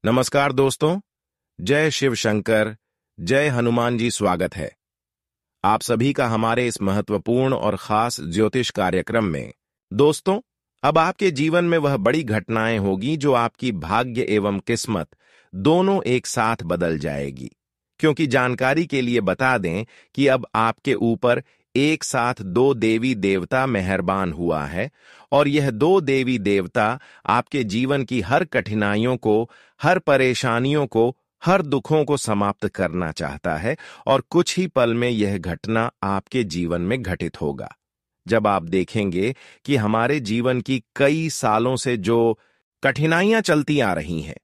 नमस्कार दोस्तों। जय शिव शंकर, जय हनुमान जी। स्वागत है आप सभी का हमारे इस महत्वपूर्ण और खास ज्योतिष कार्यक्रम में। दोस्तों, अब आपके जीवन में वह बड़ी घटनाएं होगी जो आपकी भाग्य एवं किस्मत दोनों एक साथ बदल जाएगी। क्योंकि जानकारी के लिए बता दें कि अब आपके ऊपर एक साथ दो देवी देवता मेहरबान हुआ है और यह दो देवी देवता आपके जीवन की हर कठिनाइयों को, हर परेशानियों को, हर दुखों को समाप्त करना चाहता है। और कुछ ही पल में यह घटना आपके जीवन में घटित होगा, जब आप देखेंगे कि हमारे जीवन की कई सालों से जो कठिनाइयां चलती आ रही हैं,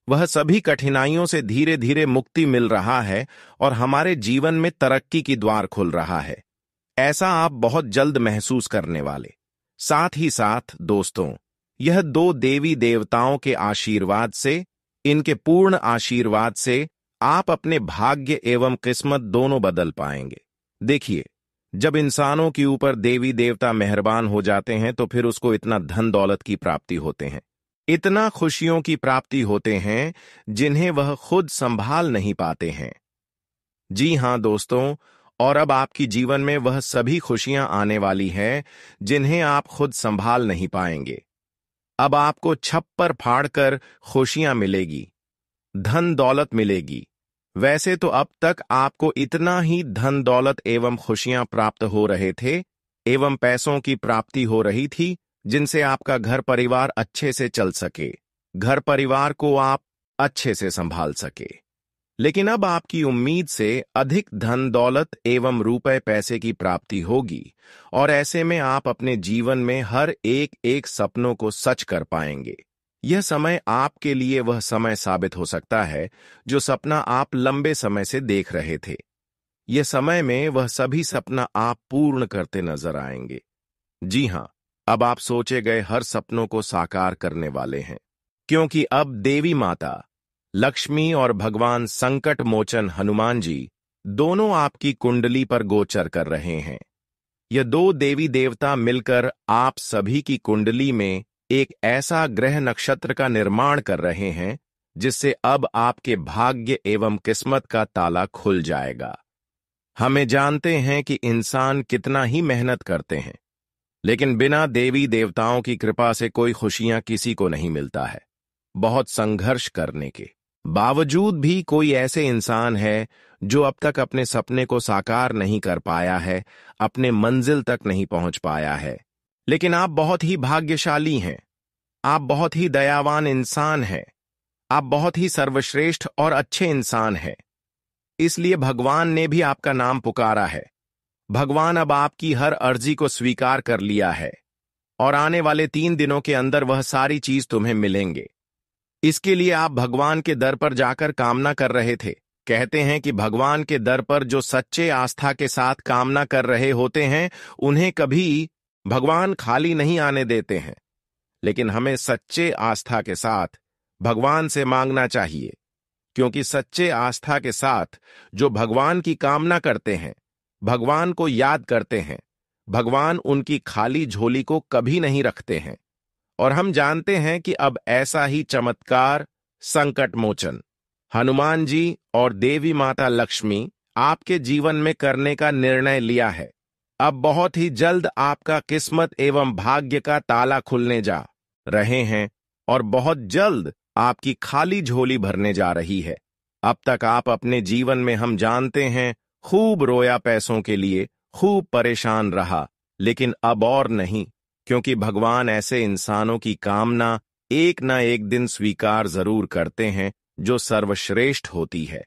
वह सभी कठिनाइयों से धीरे धीरे मुक्ति मिल रहा है और हमारे जीवन में तरक्की की द्वार खुल रहा है। ऐसा आप बहुत जल्द महसूस करने वाले। साथ ही साथ दोस्तों, यह दो देवी देवताओं के आशीर्वाद से, इनके पूर्ण आशीर्वाद से आप अपने भाग्य एवं किस्मत दोनों बदल पाएंगे। देखिए, जब इंसानों के ऊपर देवी देवता मेहरबान हो जाते हैं तो फिर उसको इतना धन दौलत की प्राप्ति होते हैं, इतना खुशियों की प्राप्ति होते हैं जिन्हें वह खुद संभाल नहीं पाते हैं। जी हां दोस्तों, और अब आपकी जीवन में वह सभी खुशियां आने वाली हैं जिन्हें आप खुद संभाल नहीं पाएंगे। अब आपको छप्पर फाड़कर खुशियां मिलेगी, धन दौलत मिलेगी। वैसे तो अब तक आपको इतना ही धन दौलत एवं खुशियां प्राप्त हो रहे थे एवं पैसों की प्राप्ति हो रही थी जिनसे आपका घर परिवार अच्छे से चल सके, घर परिवार को आप अच्छे से संभाल सके। लेकिन अब आपकी उम्मीद से अधिक धन दौलत एवं रुपए पैसे की प्राप्ति होगी और ऐसे में आप अपने जीवन में हर एक एक सपनों को सच कर पाएंगे। यह समय आपके लिए वह समय साबित हो सकता है जो सपना आप लंबे समय से देख रहे थे। यह समय में वह सभी सपना आप पूर्ण करते नजर आएंगे। जी हां, अब आप सोचे गए हर सपनों को साकार करने वाले हैं, क्योंकि अब देवी माता लक्ष्मी और भगवान संकट मोचन हनुमान जी दोनों आपकी कुंडली पर गोचर कर रहे हैं। यह दो देवी देवता मिलकर आप सभी की कुंडली में एक ऐसा ग्रह नक्षत्र का निर्माण कर रहे हैं जिससे अब आपके भाग्य एवं किस्मत का ताला खुल जाएगा। हमें जानते हैं कि इंसान कितना ही मेहनत करते हैं, लेकिन बिना देवी देवताओं की कृपा से कोई खुशियां किसी को नहीं मिलता है। बहुत संघर्ष करने के बावजूद भी कोई ऐसे इंसान है जो अब तक अपने सपने को साकार नहीं कर पाया है, अपने मंजिल तक नहीं पहुंच पाया है। लेकिन आप बहुत ही भाग्यशाली हैं, आप बहुत ही दयावान इंसान हैं, आप बहुत ही सर्वश्रेष्ठ और अच्छे इंसान हैं। इसलिए भगवान ने भी आपका नाम पुकारा है। भगवान अब आपकी हर अर्जी को स्वीकार कर लिया है और आने वाले 3 दिनों के अंदर वह सारी चीज तुम्हें मिलेंगे। इसके लिए आप भगवान के दर पर जाकर कामना कर रहे थे। कहते हैं कि भगवान के दर पर जो सच्चे आस्था के साथ कामना कर रहे होते हैं उन्हें कभी भगवान खाली नहीं आने देते हैं। लेकिन हमें सच्चे आस्था के साथ भगवान से मांगना चाहिए, क्योंकि सच्चे आस्था के साथ जो भगवान की कामना करते हैं, भगवान को याद करते हैं, भगवान उनकी खाली झोली को कभी नहीं रखते हैं। और हम जानते हैं कि अब ऐसा ही चमत्कार संकट मोचन हनुमान जी और देवी माता लक्ष्मी आपके जीवन में करने का निर्णय लिया है। अब बहुत ही जल्द आपका किस्मत एवं भाग्य का ताला खुलने जा रहे हैं और बहुत जल्द आपकी खाली झोली भरने जा रही है। अब तक आप अपने जीवन में, हम जानते हैं, खूब रोया पैसों के लिए, खूब परेशान रहा, लेकिन अब और नहीं, क्योंकि भगवान ऐसे इंसानों की कामना एक न एक दिन स्वीकार जरूर करते हैं जो सर्वश्रेष्ठ होती है।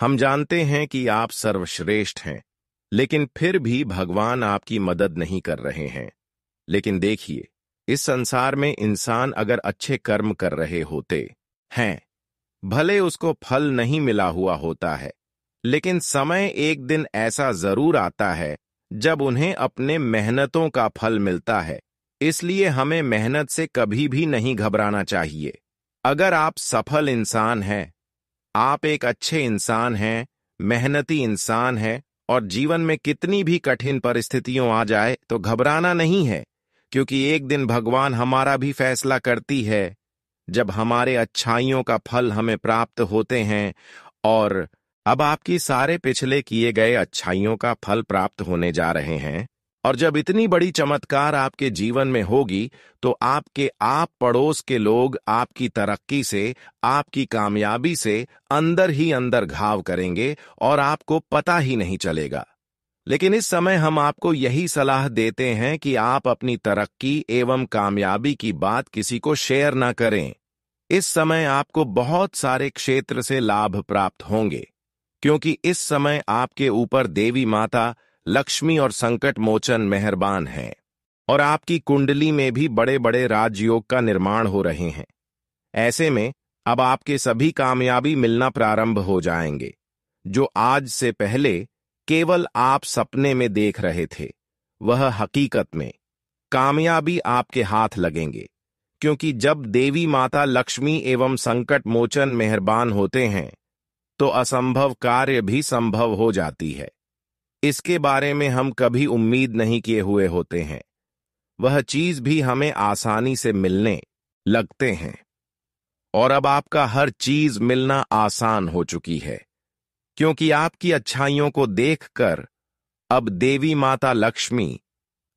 हम जानते हैं कि आप सर्वश्रेष्ठ हैं, लेकिन फिर भी भगवान आपकी मदद नहीं कर रहे हैं। लेकिन देखिए, इस संसार में इंसान अगर अच्छे कर्म कर रहे होते हैं, भले उसको फल नहीं मिला हुआ होता है, लेकिन समय एक दिन ऐसा जरूर आता है जब उन्हें अपने मेहनतों का फल मिलता है। इसलिए हमें मेहनत से कभी भी नहीं घबराना चाहिए। अगर आप सफल इंसान हैं, आप एक अच्छे इंसान हैं, मेहनती इंसान हैं और जीवन में कितनी भी कठिन परिस्थितियों आ जाए तो घबराना नहीं है, क्योंकि एक दिन भगवान हमारा भी फैसला करती है। जब हमारे अच्छाइयों का फल हमें प्राप्त होते हैं और अब आपकी सारे पिछले किए गए अच्छाइयों का फल प्राप्त होने जा रहे हैं, और जब इतनी बड़ी चमत्कार आपके जीवन में होगी तो आपके आप पड़ोस के लोग आपकी तरक्की से, आपकी कामयाबी से अंदर ही अंदर घाव करेंगे और आपको पता ही नहीं चलेगा। लेकिन इस समय हम आपको यही सलाह देते हैं कि आप अपनी तरक्की एवं कामयाबी की बात किसी को शेयर ना करें। इस समय आपको बहुत सारे क्षेत्र से लाभ प्राप्त होंगे, क्योंकि इस समय आपके ऊपर देवी माता लक्ष्मी और संकट मोचन मेहरबान हैं और आपकी कुंडली में भी बड़े बड़े राजयोग का निर्माण हो रहे हैं। ऐसे में अब आपके सभी कामयाबी मिलना प्रारंभ हो जाएंगे, जो आज से पहले केवल आप सपने में देख रहे थे, वह हकीकत में कामयाबी आपके हाथ लगेंगे। क्योंकि जब देवी माता लक्ष्मी एवं संकट मोचन मेहरबान होते हैं तो असंभव कार्य भी संभव हो जाती है। इसके बारे में हम कभी उम्मीद नहीं किए हुए होते हैं, वह चीज भी हमें आसानी से मिलने लगते हैं। और अब आपका हर चीज मिलना आसान हो चुकी है, क्योंकि आपकी अच्छाइयों को देखकर अब देवी माता लक्ष्मी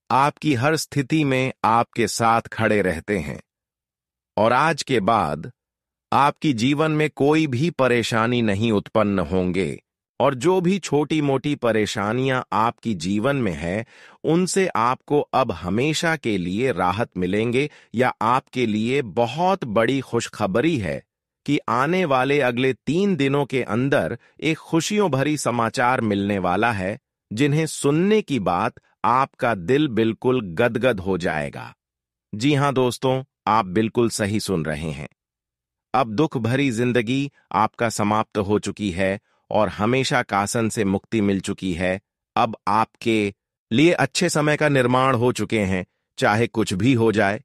आपकी हर स्थिति में आपके साथ खड़े रहते हैं। और आज के बाद आपकी जीवन में कोई भी परेशानी नहीं उत्पन्न होंगे, और जो भी छोटी मोटी परेशानियां आपकी जीवन में है उनसे आपको अब हमेशा के लिए राहत मिलेंगे। या आपके लिए बहुत बड़ी खुशखबरी है कि आने वाले अगले 3 दिनों के अंदर एक खुशियों भरी समाचार मिलने वाला है, जिन्हें सुनने की बात आपका दिल बिल्कुल गदगद हो जाएगा। जी हां दोस्तों, आप बिल्कुल सही सुन रहे हैं। अब दुख भरी जिंदगी आपका समाप्त हो चुकी है और हमेशा कासन से मुक्ति मिल चुकी है। अब आपके लिए अच्छे समय का निर्माण हो चुके हैं, चाहे कुछ भी हो जाए।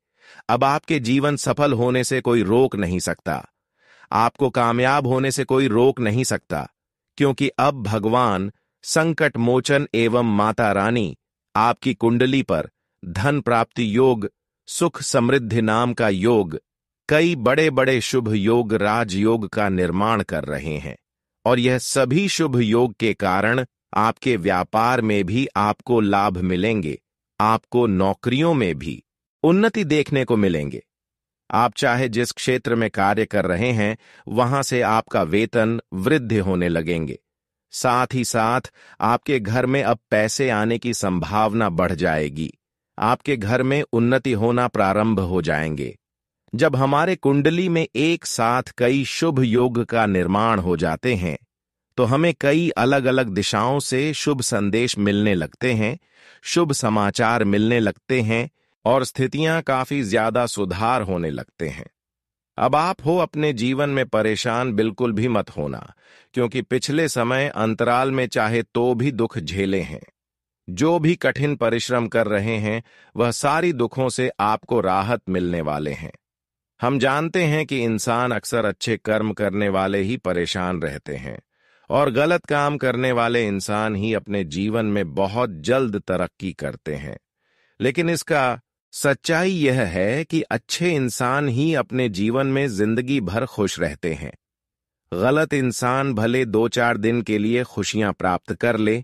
अब आपके जीवन सफल होने से कोई रोक नहीं सकता, आपको कामयाब होने से कोई रोक नहीं सकता, क्योंकि अब भगवान संकट मोचन एवं माता रानी आपकी कुंडली पर धन प्राप्ति योग, सुख समृद्धि नाम का योग, कई बड़े बड़े शुभ योग, राजयोग का निर्माण कर रहे हैं। और यह सभी शुभ योग के कारण आपके व्यापार में भी आपको लाभ मिलेंगे, आपको नौकरियों में भी उन्नति देखने को मिलेंगे। आप चाहे जिस क्षेत्र में कार्य कर रहे हैं वहां से आपका वेतन वृद्धि होने लगेंगे। साथ ही साथ आपके घर में अब पैसे आने की संभावना बढ़ जाएगी, आपके घर में उन्नति होना प्रारंभ हो जाएंगे। जब हमारे कुंडली में एक साथ कई शुभ योग का निर्माण हो जाते हैं तो हमें कई अलग अलग दिशाओं से शुभ संदेश मिलने लगते हैं, शुभ समाचार मिलने लगते हैं और स्थितियां काफी ज्यादा सुधार होने लगते हैं। अब आप हो अपने जीवन में परेशान बिल्कुल भी मत होना, क्योंकि पिछले समय अंतराल में चाहे तो भी दुख झेले हैं। जो भी कठिन परिश्रम कर रहे हैं वह सारी दुखों से आपको राहत मिलने वाले हैं। हम जानते हैं कि इंसान अक्सर अच्छे कर्म करने वाले ही परेशान रहते हैं और गलत काम करने वाले इंसान ही अपने जीवन में बहुत जल्द तरक्की करते हैं। लेकिन इसका सच्चाई यह है कि अच्छे इंसान ही अपने जीवन में जिंदगी भर खुश रहते हैं। गलत इंसान भले 2-4 दिन के लिए खुशियां प्राप्त कर ले,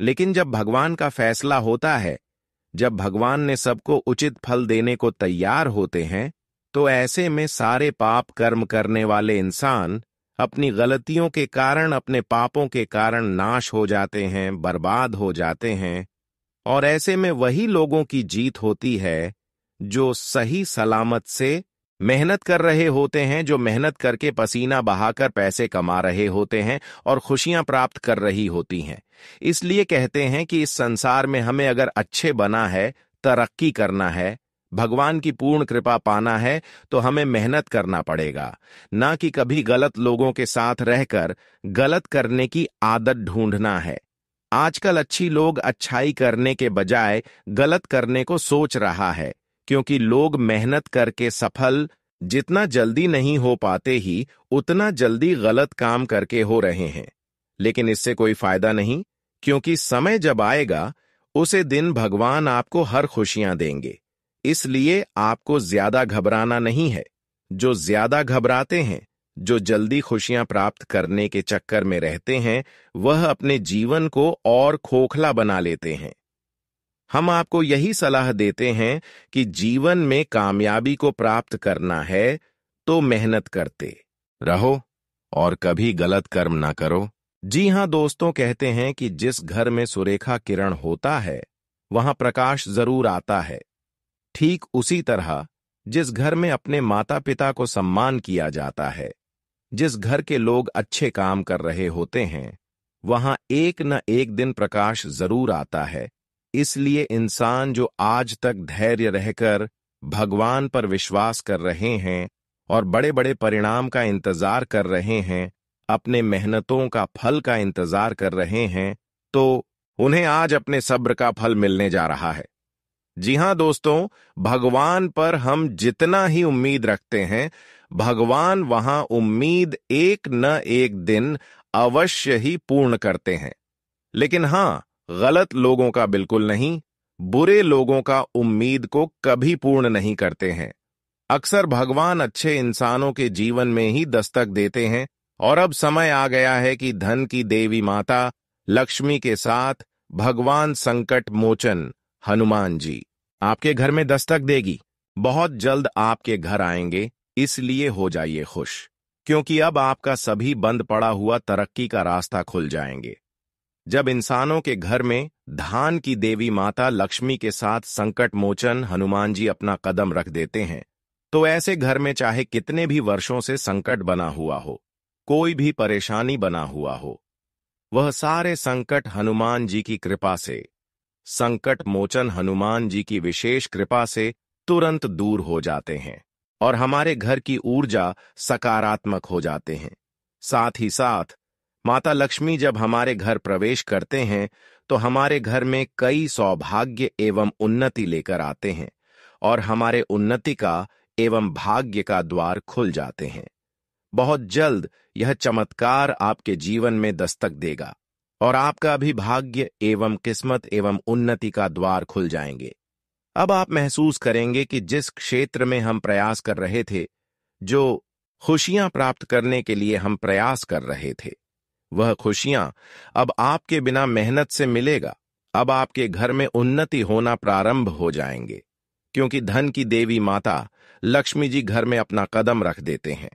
लेकिन जब भगवान का फैसला होता है, जब भगवान ने सबको उचित फल देने को तैयार होते हैं, तो ऐसे में सारे पाप कर्म करने वाले इंसान अपनी गलतियों के कारण, अपने पापों के कारण नाश हो जाते हैं, बर्बाद हो जाते हैं। और ऐसे में वही लोगों की जीत होती है जो सही सलामत से मेहनत कर रहे होते हैं, जो मेहनत करके पसीना बहाकर पैसे कमा रहे होते हैं और खुशियां प्राप्त कर रही होती हैं। इसलिए कहते हैं कि इस संसार में हमें अगर अच्छे बना है, तरक्की करना है, भगवान की पूर्ण कृपा पाना है, तो हमें मेहनत करना पड़ेगा, ना कि कभी गलत लोगों के साथ रहकर गलत करने की आदत ढूंढना है। आजकल अच्छी लोग अच्छाई करने के बजाय गलत करने को सोच रहा है, क्योंकि लोग मेहनत करके सफल जितना जल्दी नहीं हो पाते ही उतना जल्दी गलत काम करके हो रहे हैं। लेकिन इससे कोई फायदा नहीं, क्योंकि समय जब आएगा उसे दिन भगवान आपको हर खुशियां देंगे। इसलिए आपको ज्यादा घबराना नहीं है। जो ज्यादा घबराते हैं, जो जल्दी खुशियां प्राप्त करने के चक्कर में रहते हैं, वह अपने जीवन को और खोखला बना लेते हैं। हम आपको यही सलाह देते हैं कि जीवन में कामयाबी को प्राप्त करना है तो मेहनत करते रहो और कभी गलत कर्म ना करो। जी हां दोस्तों, कहते हैं कि जिस घर में सुरेखा किरण होता है वहां प्रकाश जरूर आता है। ठीक उसी तरह जिस घर में अपने माता पिता को सम्मान किया जाता है, जिस घर के लोग अच्छे काम कर रहे होते हैं, वहां एक न एक दिन प्रकाश जरूर आता है। इसलिए इंसान जो आज तक धैर्य रहकर भगवान पर विश्वास कर रहे हैं और बड़े बड़े परिणाम का इंतजार कर रहे हैं, अपने मेहनतों का फल का इंतजार कर रहे हैं, तो उन्हें आज अपने सब्र का फल मिलने जा रहा है। जी हां दोस्तों, भगवान पर हम जितना ही उम्मीद रखते हैं, भगवान वहां उम्मीद एक न एक दिन अवश्य ही पूर्ण करते हैं। लेकिन हां, गलत लोगों का बिल्कुल नहीं, बुरे लोगों का उम्मीद को कभी पूर्ण नहीं करते हैं। अक्सर भगवान अच्छे इंसानों के जीवन में ही दस्तक देते हैं और अब समय आ गया है कि धन की देवी माता लक्ष्मी के साथ भगवान संकट मोचन हनुमान जी आपके घर में दस्तक देगी। बहुत जल्द आपके घर आएंगे, इसलिए हो जाइए खुश, क्योंकि अब आपका सभी बंद पड़ा हुआ तरक्की का रास्ता खुल जाएंगे। जब इंसानों के घर में धान की देवी माता लक्ष्मी के साथ संकट मोचन हनुमान जी अपना कदम रख देते हैं, तो ऐसे घर में चाहे कितने भी वर्षों से संकट बना हुआ हो, कोई भी परेशानी बना हुआ हो, वह सारे संकट हनुमान जी की कृपा से, संकट मोचन हनुमान जी की विशेष कृपा से तुरंत दूर हो जाते हैं और हमारे घर की ऊर्जा सकारात्मक हो जाते हैं। साथ ही साथ माता लक्ष्मी जब हमारे घर प्रवेश करते हैं तो हमारे घर में कई सौभाग्य एवं उन्नति लेकर आते हैं और हमारे उन्नति का एवं भाग्य का द्वार खुल जाते हैं। बहुत जल्द यह चमत्कार आपके जीवन में दस्तक देगा और आपका भी भाग्य एवं किस्मत एवं उन्नति का द्वार खुल जाएंगे। अब आप महसूस करेंगे कि जिस क्षेत्र में हम प्रयास कर रहे थे, जो खुशियां प्राप्त करने के लिए हम प्रयास कर रहे थे, वह खुशियां अब आपके बिना मेहनत से मिलेगा। अब आपके घर में उन्नति होना प्रारंभ हो जाएंगे, क्योंकि धन की देवी माता लक्ष्मी जी घर में अपना कदम रख देते हैं।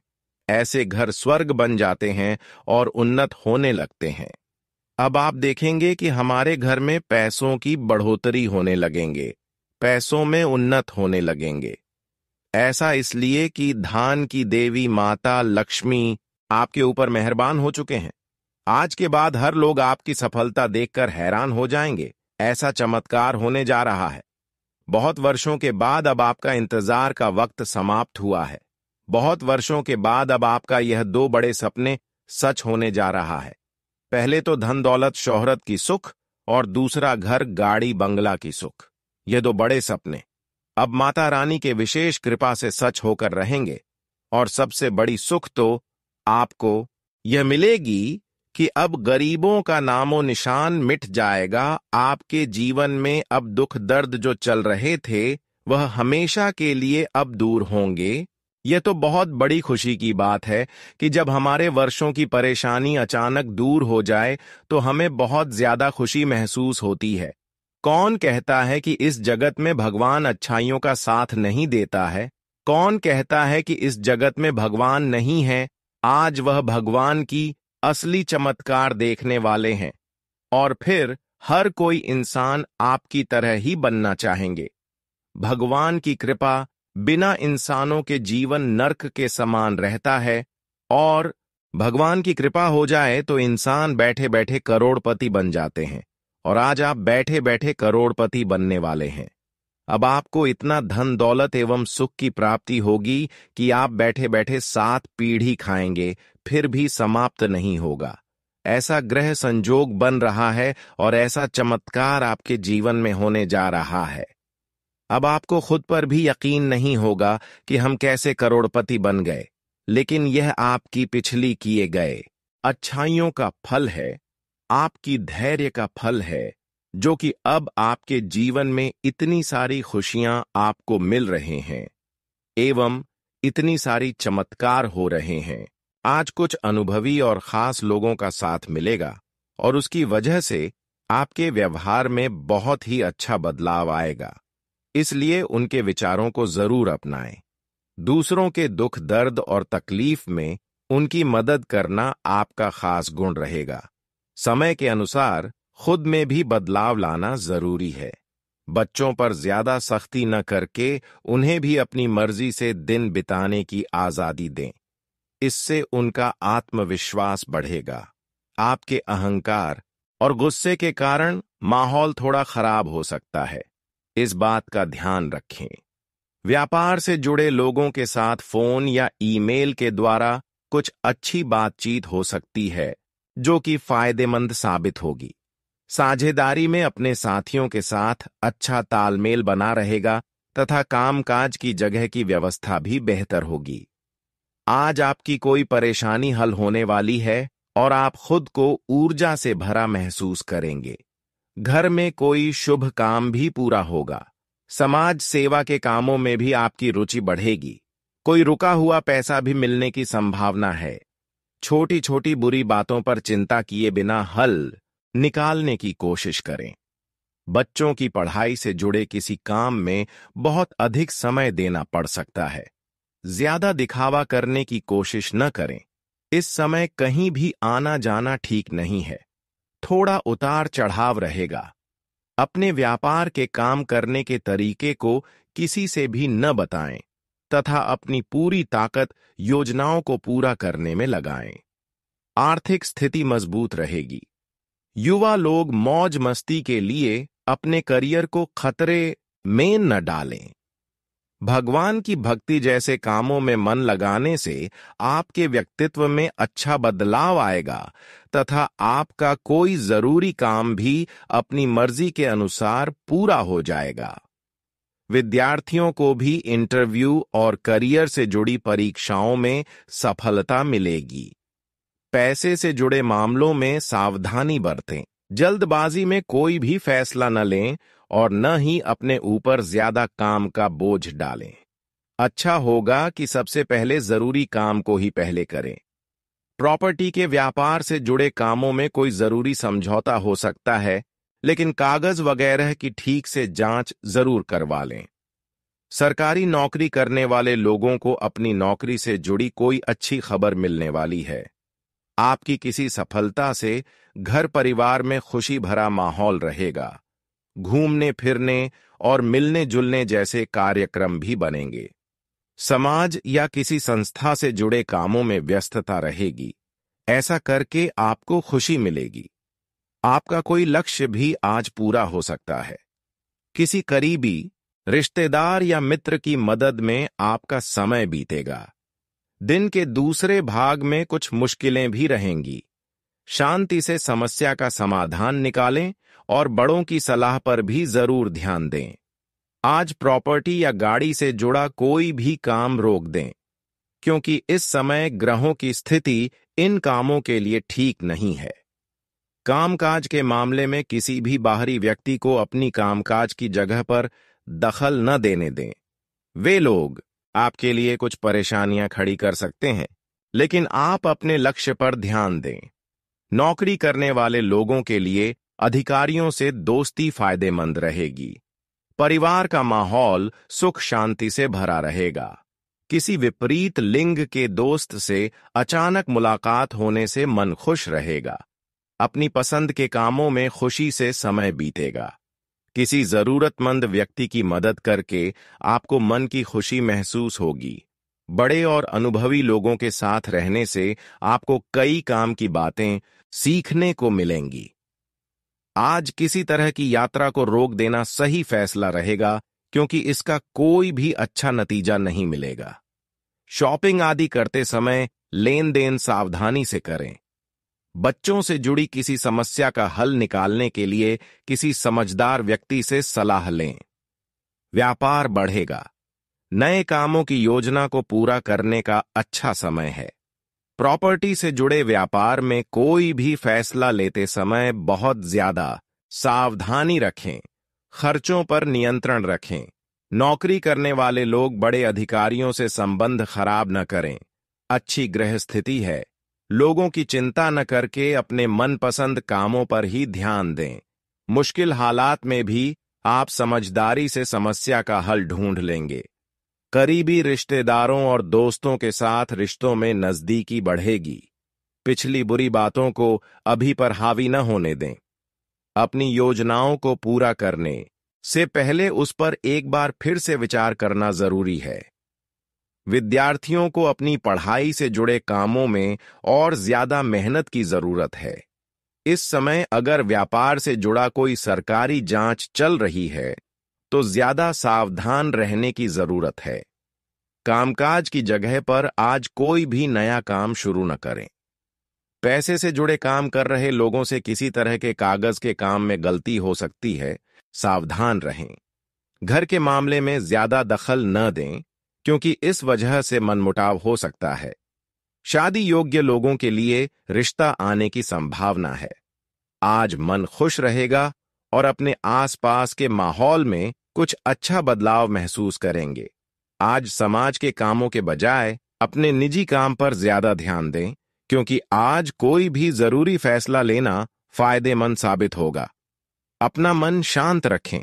ऐसे घर स्वर्ग बन जाते हैं और उन्नत होने लगते हैं। अब आप देखेंगे कि हमारे घर में पैसों की बढ़ोतरी होने लगेंगे, पैसों में उन्नत होने लगेंगे। ऐसा इसलिए कि धान की देवी माता लक्ष्मी आपके ऊपर मेहरबान हो चुके हैं। आज के बाद हर लोग आपकी सफलता देखकर हैरान हो जाएंगे। ऐसा चमत्कार होने जा रहा है। बहुत वर्षों के बाद अब आपका इंतजार का वक्त समाप्त हुआ है। बहुत वर्षों के बाद अब आपका यह दो बड़े सपने सच होने जा रहा है। पहले तो धन दौलत शोहरत की सुख और दूसरा घर गाड़ी बंगला की सुख। ये दो बड़े सपने अब माता रानी के विशेष कृपा से सच होकर रहेंगे। और सबसे बड़ी सुख तो आपको यह मिलेगी कि अब गरीबों का नामो निशान मिट जाएगा। आपके जीवन में अब दुख दर्द जो चल रहे थे वह हमेशा के लिए अब दूर होंगे। यह तो बहुत बड़ी खुशी की बात है कि जब हमारे वर्षों की परेशानी अचानक दूर हो जाए तो हमें बहुत ज्यादा खुशी महसूस होती है। कौन कहता है कि इस जगत में भगवान अच्छाइयों का साथ नहीं देता है? कौन कहता है कि इस जगत में भगवान नहीं है? आज वह भगवान की असली चमत्कार देखने वाले हैं और फिर हर कोई इंसान आपकी तरह ही बनना चाहेंगे। भगवान की कृपा बिना इंसानों के जीवन नर्क के समान रहता है और भगवान की कृपा हो जाए तो इंसान बैठे बैठे करोड़पति बन जाते हैं। और आज आप बैठे बैठे करोड़पति बनने वाले हैं। अब आपको इतना धन दौलत एवं सुख की प्राप्ति होगी कि आप बैठे बैठे 7 पीढ़ी खाएंगे, फिर भी समाप्त नहीं होगा। ऐसा ग्रह संजोग बन रहा है और ऐसा चमत्कार आपके जीवन में होने जा रहा है। अब आपको खुद पर भी यकीन नहीं होगा कि हम कैसे करोड़पति बन गए, लेकिन यह आपकी पिछली किए गए अच्छाइयों का फल है, आपकी धैर्य का फल है, जो कि अब आपके जीवन में इतनी सारी खुशियां आपको मिल रहे हैं। एवं इतनी सारी चमत्कार हो रहे हैं। आज कुछ अनुभवी और खास लोगों का साथ मिलेगा और उसकी वजह से आपके व्यवहार में बहुत ही अच्छा बदलाव आएगा। इसलिए उनके विचारों को जरूर अपनाएं। दूसरों के दुख, दर्द और तकलीफ में उनकी मदद करना आपका खास गुण रहेगा। समय के अनुसार खुद में भी बदलाव लाना जरूरी है। बच्चों पर ज्यादा सख्ती न करके उन्हें भी अपनी मर्जी से दिन बिताने की आजादी दें। इससे उनका आत्मविश्वास बढ़ेगा। आपके अहंकार और गुस्से के कारण माहौल थोड़ा खराब हो सकता है, इस बात का ध्यान रखें। व्यापार से जुड़े लोगों के साथ फोन या ईमेल के द्वारा कुछ अच्छी बातचीत हो सकती है जो कि फायदेमंद साबित होगी। साझेदारी में अपने साथियों के साथ अच्छा तालमेल बना रहेगा तथा कामकाज की जगह की व्यवस्था भी बेहतर होगी। आज आपकी कोई परेशानी हल होने वाली है और आप खुद को ऊर्जा से भरा महसूस करेंगे। घर में कोई शुभ काम भी पूरा होगा। समाज सेवा के कामों में भी आपकी रुचि बढ़ेगी। कोई रुका हुआ पैसा भी मिलने की संभावना है। छोटी छोटी बुरी बातों पर चिंता किए बिना हल निकालने की कोशिश करें। बच्चों की पढ़ाई से जुड़े किसी काम में बहुत अधिक समय देना पड़ सकता है। ज्यादा दिखावा करने की कोशिश न करें। इस समय कहीं भी आना जाना ठीक नहीं है। थोड़ा उतार चढ़ाव रहेगा। अपने व्यापार के काम करने के तरीके को किसी से भी न बताएं तथा अपनी पूरी ताकत योजनाओं को पूरा करने में लगाएं। आर्थिक स्थिति मजबूत रहेगी। युवा लोग मौज मस्ती के लिए अपने करियर को खतरे में न डालें। भगवान की भक्ति जैसे कामों में मन लगाने से आपके व्यक्तित्व में अच्छा बदलाव आएगा तथा आपका कोई जरूरी काम भी अपनी मर्जी के अनुसार पूरा हो जाएगा। विद्यार्थियों को भी इंटरव्यू और करियर से जुड़ी परीक्षाओं में सफलता मिलेगी। पैसे से जुड़े मामलों में सावधानी बरतें। जल्दबाजी में कोई भी फैसला न लें और न ही अपने ऊपर ज्यादा काम का बोझ डालें। अच्छा होगा कि सबसे पहले जरूरी काम को ही पहले करें। प्रॉपर्टी के व्यापार से जुड़े कामों में कोई जरूरी समझौता हो सकता है, लेकिन कागज वगैरह की ठीक से जांच जरूर करवा लें। सरकारी नौकरी करने वाले लोगों को अपनी नौकरी से जुड़ी कोई अच्छी खबर मिलने वाली है। आपकी किसी सफलता से घर परिवार में खुशी भरा माहौल रहेगा। घूमने फिरने और मिलने जुलने जैसे कार्यक्रम भी बनेंगे। समाज या किसी संस्था से जुड़े कामों में व्यस्तता रहेगी। ऐसा करके आपको खुशी मिलेगी। आपका कोई लक्ष्य भी आज पूरा हो सकता है। किसी करीबी रिश्तेदार या मित्र की मदद में आपका समय बीतेगा। दिन के दूसरे भाग में कुछ मुश्किलें भी रहेंगी। शांति से समस्या का समाधान निकालें और बड़ों की सलाह पर भी जरूर ध्यान दें। आज प्रॉपर्टी या गाड़ी से जुड़ा कोई भी काम रोक दें, क्योंकि इस समय ग्रहों की स्थिति इन कामों के लिए ठीक नहीं है। कामकाज के मामले में किसी भी बाहरी व्यक्ति को अपनी कामकाज की जगह पर दखल न देने दें। वे लोग आपके लिए कुछ परेशानियां खड़ी कर सकते हैं, लेकिन आप अपने लक्ष्य पर ध्यान दें। नौकरी करने वाले लोगों के लिए अधिकारियों से दोस्ती फायदेमंद रहेगी। परिवार का माहौल सुख शांति से भरा रहेगा। किसी विपरीत लिंग के दोस्त से अचानक मुलाकात होने से मन खुश रहेगा। अपनी पसंद के कामों में खुशी से समय बीतेगा। किसी जरूरतमंद व्यक्ति की मदद करके आपको मन की खुशी महसूस होगी। बड़े और अनुभवी लोगों के साथ रहने से आपको कई काम की बातें सीखने को मिलेंगी। आज किसी तरह की यात्रा को रोक देना सही फैसला रहेगा, क्योंकि इसका कोई भी अच्छा नतीजा नहीं मिलेगा। शॉपिंग आदि करते समय लेन देन सावधानी से करें। बच्चों से जुड़ी किसी समस्या का हल निकालने के लिए किसी समझदार व्यक्ति से सलाह लें। व्यापार बढ़ेगा। नए कामों की योजना को पूरा करने का अच्छा समय है। प्रॉपर्टी से जुड़े व्यापार में कोई भी फैसला लेते समय बहुत ज्यादा सावधानी रखें। खर्चों पर नियंत्रण रखें। नौकरी करने वाले लोग बड़े अधिकारियों से संबंध खराब न करें। अच्छी गृह स्थिति है। लोगों की चिंता न करके अपने मनपसंद कामों पर ही ध्यान दें। मुश्किल हालात में भी आप समझदारी से समस्या का हल ढूंढ लेंगे। करीबी रिश्तेदारों और दोस्तों के साथ रिश्तों में नजदीकी बढ़ेगी। पिछली बुरी बातों को अभी पर हावी न होने दें। अपनी योजनाओं को पूरा करने से पहले उस पर एक बार फिर से विचार करना जरूरी है। विद्यार्थियों को अपनी पढ़ाई से जुड़े कामों में और ज्यादा मेहनत की जरूरत है। इस समय अगर व्यापार से जुड़ा कोई सरकारी जांच चल रही है तो ज्यादा सावधान रहने की जरूरत है। कामकाज की जगह पर आज कोई भी नया काम शुरू न करें। पैसे से जुड़े काम कर रहे लोगों से किसी तरह के कागज के काम में गलती हो सकती है, सावधान रहें। घर के मामले में ज्यादा दखल न दें क्योंकि इस वजह से मनमुटाव हो सकता है। शादी योग्य लोगों के लिए रिश्ता आने की संभावना है। आज मन खुश रहेगा और अपने आसपास के माहौल में कुछ अच्छा बदलाव महसूस करेंगे। आज समाज के कामों के बजाय अपने निजी काम पर ज्यादा ध्यान दें क्योंकि आज कोई भी जरूरी फैसला लेना फायदेमंद साबित होगा। अपना मन शांत रखें।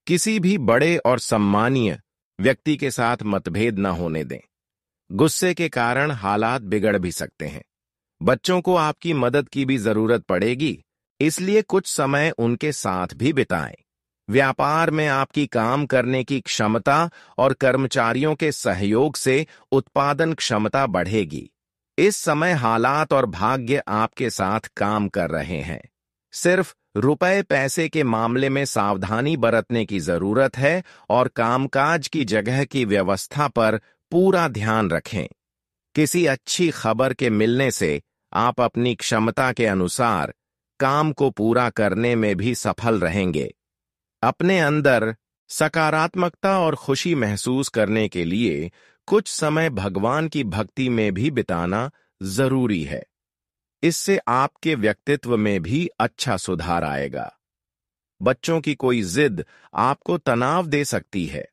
किसी भी बड़े और सम्मानीय व्यक्ति के साथ मतभेद न होने दें। गुस्से के कारण हालात बिगड़ भी सकते हैं। बच्चों को आपकी मदद की भी जरूरत पड़ेगी, इसलिए कुछ समय उनके साथ भी बिताएं। व्यापार में आपकी काम करने की क्षमता और कर्मचारियों के सहयोग से उत्पादन क्षमता बढ़ेगी। इस समय हालात और भाग्य आपके साथ काम कर रहे हैं। सिर्फ रुपए पैसे के मामले में सावधानी बरतने की जरूरत है और कामकाज की जगह की व्यवस्था पर पूरा ध्यान रखें। किसी अच्छी खबर के मिलने से आप अपनी क्षमता के अनुसार काम को पूरा करने में भी सफल रहेंगे। अपने अंदर सकारात्मकता और खुशी महसूस करने के लिए कुछ समय भगवान की भक्ति में भी बिताना जरूरी है। इससे आपके व्यक्तित्व में भी अच्छा सुधार आएगा। बच्चों की कोई जिद आपको तनाव दे सकती है।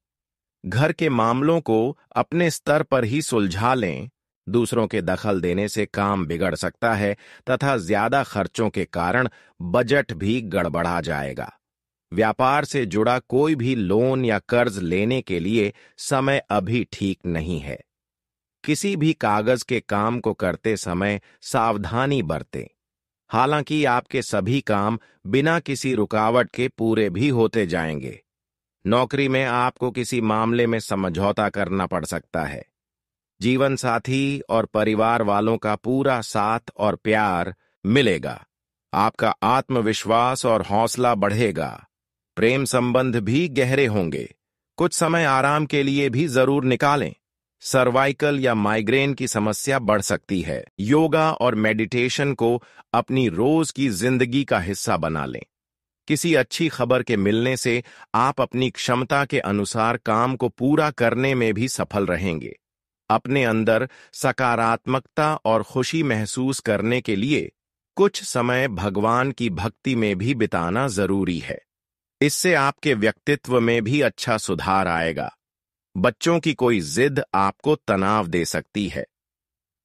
घर के मामलों को अपने स्तर पर ही सुलझा लें। दूसरों के दखल देने से काम बिगड़ सकता है तथा ज्यादा खर्चों के कारण बजट भी गड़बड़ा जाएगा। व्यापार से जुड़ा कोई भी लोन या कर्ज लेने के लिए समय अभी ठीक नहीं है। किसी भी कागज के काम को करते समय सावधानी बरतें। हालांकि आपके सभी काम बिना किसी रुकावट के पूरे भी होते जाएंगे। नौकरी में आपको किसी मामले में समझौता करना पड़ सकता है। जीवन साथी और परिवार वालों का पूरा साथ और प्यार मिलेगा। आपका आत्मविश्वास और हौसला बढ़ेगा। प्रेम संबंध भी गहरे होंगे। कुछ समय आराम के लिए भी जरूर निकालें। सर्वाइकल या माइग्रेन की समस्या बढ़ सकती है। योगा और मेडिटेशन को अपनी रोज की जिंदगी का हिस्सा बना लें। किसी अच्छी खबर के मिलने से आप अपनी क्षमता के अनुसार काम को पूरा करने में भी सफल रहेंगे। अपने अंदर सकारात्मकता और खुशी महसूस करने के लिए कुछ समय भगवान की भक्ति में भी बिताना जरूरी है। इससे आपके व्यक्तित्व में भी अच्छा सुधार आएगा। बच्चों की कोई जिद आपको तनाव दे सकती है।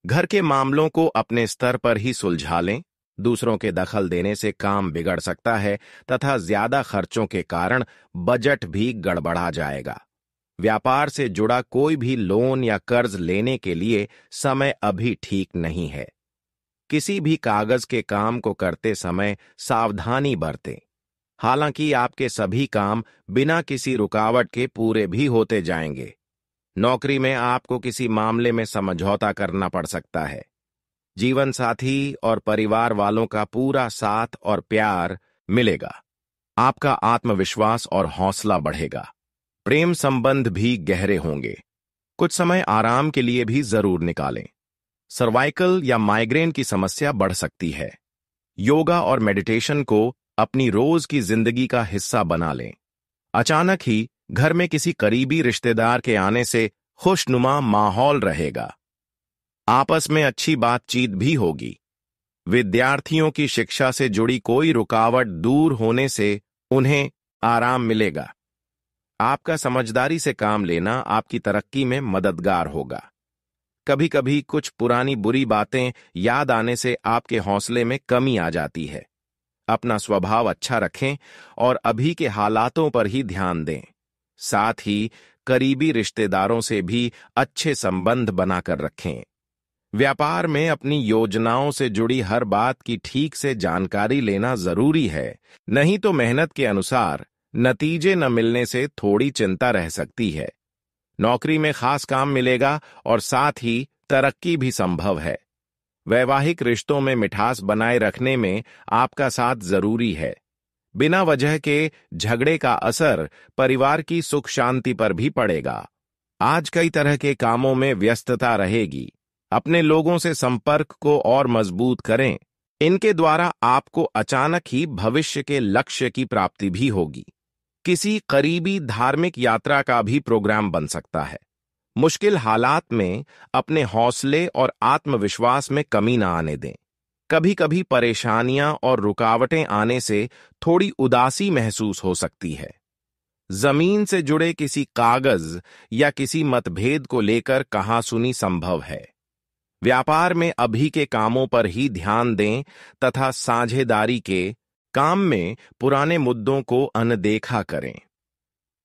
घर के मामलों को अपने स्तर पर ही सुलझा लें। दूसरों के दखल देने से काम बिगड़ सकता है तथा ज्यादा खर्चों के कारण बजट भी गड़बड़ा जाएगा। व्यापार से जुड़ा कोई भी लोन या कर्ज लेने के लिए समय अभी ठीक नहीं है। किसी भी कागज के काम को करते समय सावधानी बरतें। हालांकि आपके सभी काम बिना किसी रुकावट के पूरे भी होते जाएंगे। नौकरी में आपको किसी मामले में समझौता करना पड़ सकता है। जीवन साथी और परिवार वालों का पूरा साथ और प्यार मिलेगा। आपका आत्मविश्वास और हौसला बढ़ेगा। प्रेम संबंध भी गहरे होंगे। कुछ समय आराम के लिए भी जरूर निकालें। सर्वाइकल या माइग्रेन की समस्या बढ़ सकती है। योगा और मेडिटेशन को अपनी रोज की जिंदगी का हिस्सा बना लें। अचानक ही घर में किसी करीबी रिश्तेदार के आने से खुशनुमा माहौल रहेगा। आपस में अच्छी बातचीत भी होगी। विद्यार्थियों की शिक्षा से जुड़ी कोई रुकावट दूर होने से उन्हें आराम मिलेगा। आपका समझदारी से काम लेना आपकी तरक्की में मददगार होगा। कभी कभी कुछ पुरानी बुरी बातें याद आने से आपके हौसले में कमी आ जाती है। अपना स्वभाव अच्छा रखें और अभी के हालातों पर ही ध्यान दें। साथ ही करीबी रिश्तेदारों से भी अच्छे संबंध बनाकर रखें। व्यापार में अपनी योजनाओं से जुड़ी हर बात की ठीक से जानकारी लेना जरूरी है, नहीं तो मेहनत के अनुसार नतीजे न मिलने से थोड़ी चिंता रह सकती है। नौकरी में खास काम मिलेगा और साथ ही तरक्की भी संभव है। वैवाहिक रिश्तों में मिठास बनाए रखने में आपका साथ जरूरी है। बिना वजह के झगड़े का असर परिवार की सुख शांति पर भी पड़ेगा। आज कई तरह के कामों में व्यस्तता रहेगी। अपने लोगों से संपर्क को और मजबूत करें। इनके द्वारा आपको अचानक ही भविष्य के लक्ष्य की प्राप्ति भी होगी। किसी करीबी धार्मिक यात्रा का भी प्रोग्राम बन सकता है। मुश्किल हालात में अपने हौसले और आत्मविश्वास में कमी न आने दें। कभी कभी परेशानियां और रुकावटें आने से थोड़ी उदासी महसूस हो सकती है। जमीन से जुड़े किसी कागज या किसी मतभेद को लेकर कहासुनी संभव है। व्यापार में अभी के कामों पर ही ध्यान दें तथा साझेदारी के काम में पुराने मुद्दों को अनदेखा करें।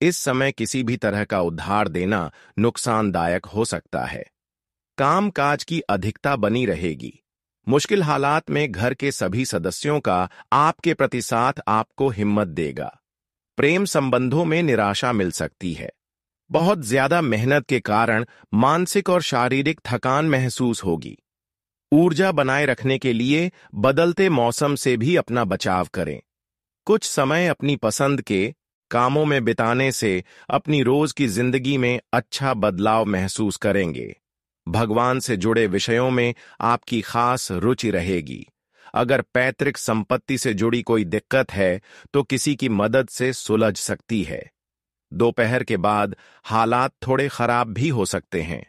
इस समय किसी भी तरह का उधार देना नुकसानदायक हो सकता है। कामकाज की अधिकता बनी रहेगी। मुश्किल हालात में घर के सभी सदस्यों का आपके प्रति साथ आपको हिम्मत देगा। प्रेम संबंधों में निराशा मिल सकती है। बहुत ज्यादा मेहनत के कारण मानसिक और शारीरिक थकान महसूस होगी। ऊर्जा बनाए रखने के लिए बदलते मौसम से भी अपना बचाव करें। कुछ समय अपनी पसंद के कामों में बिताने से अपनी रोज की जिंदगी में अच्छा बदलाव महसूस करेंगे। भगवान से जुड़े विषयों में आपकी खास रुचि रहेगी। अगर पैतृक संपत्ति से जुड़ी कोई दिक्कत है तो किसी की मदद से सुलझ सकती है। दोपहर के बाद हालात थोड़े खराब भी हो सकते हैं।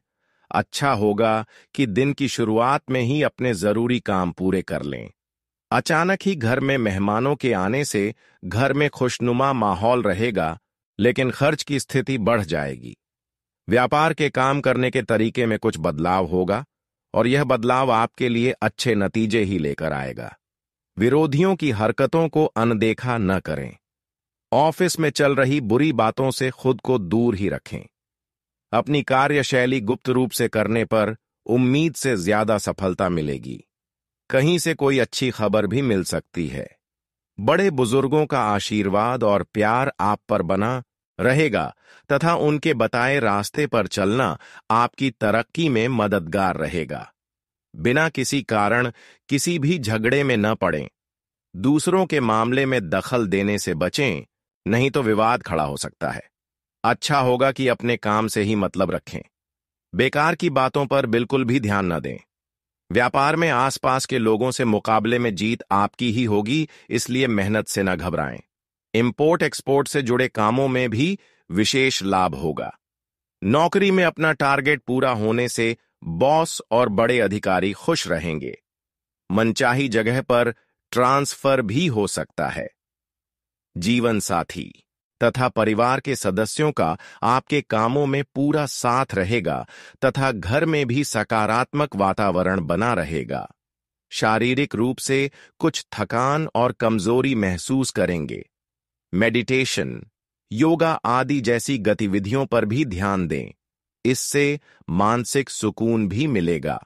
अच्छा होगा कि दिन की शुरुआत में ही अपने जरूरी काम पूरे कर लें। अचानक ही घर में मेहमानों के आने से घर में खुशनुमा माहौल रहेगा, लेकिन खर्च की स्थिति बढ़ जाएगी। व्यापार के काम करने के तरीके में कुछ बदलाव होगा और यह बदलाव आपके लिए अच्छे नतीजे ही लेकर आएगा। विरोधियों की हरकतों को अनदेखा न करें। ऑफिस में चल रही बुरी बातों से खुद को दूर ही रखें। अपनी कार्यशैली गुप्त रूप से करने पर उम्मीद से ज्यादा सफलता मिलेगी। कहीं से कोई अच्छी खबर भी मिल सकती है। बड़े बुजुर्गों का आशीर्वाद और प्यार आप पर बना रहेगा तथा उनके बताए रास्ते पर चलना आपकी तरक्की में मददगार रहेगा। बिना किसी कारण किसी भी झगड़े में न पड़ें। दूसरों के मामले में दखल देने से बचें, नहीं तो विवाद खड़ा हो सकता है। अच्छा होगा कि अपने काम से ही मतलब रखें। बेकार की बातों पर बिल्कुल भी ध्यान न दें। व्यापार में आसपास के लोगों से मुकाबले में जीत आपकी ही होगी, इसलिए मेहनत से न घबराएं। इंपोर्ट एक्सपोर्ट से जुड़े कामों में भी विशेष लाभ होगा। नौकरी में अपना टारगेट पूरा होने से बॉस और बड़े अधिकारी खुश रहेंगे। मनचाही जगह पर ट्रांसफर भी हो सकता है। जीवन साथी तथा परिवार के सदस्यों का आपके कामों में पूरा साथ रहेगा तथा घर में भी सकारात्मक वातावरण बना रहेगा। शारीरिक रूप से कुछ थकान और कमजोरी महसूस करेंगे। मेडिटेशन, योगा आदि जैसी गतिविधियों पर भी ध्यान दें। इससे मानसिक सुकून भी मिलेगा।